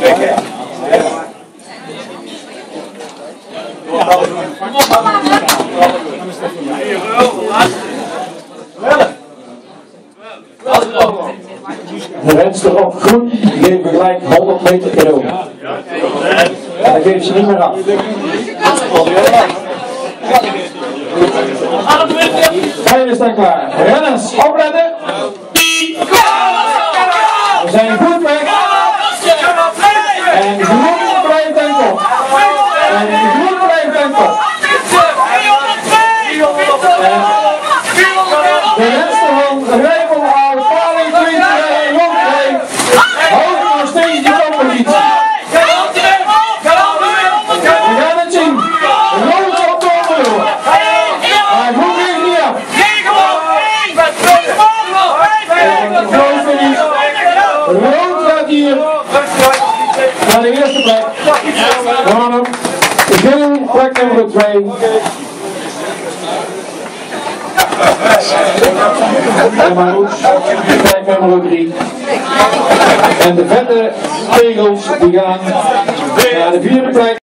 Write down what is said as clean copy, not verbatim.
De renster op groen geeft gelijk 100 meter cadeau. En dan geeft ze niet meer af. Vijf staan klaar. Renners, opletten. We zijn goed weg. En de groen blijft ten top. En de groen blijft ten top. De renster van Rijvel aan de paling 2 en rondrijdt. Houdt nog steeds de oppositie. We gaan het zien. Rood op de onderhoor. Maar goed geeft niet af. Rood gaat hier naar de eerste plek. Waarom? Geel plek nummer 2. En Marloes, plek nummer 3. En de vette tegels die gaan naar de 4e plek.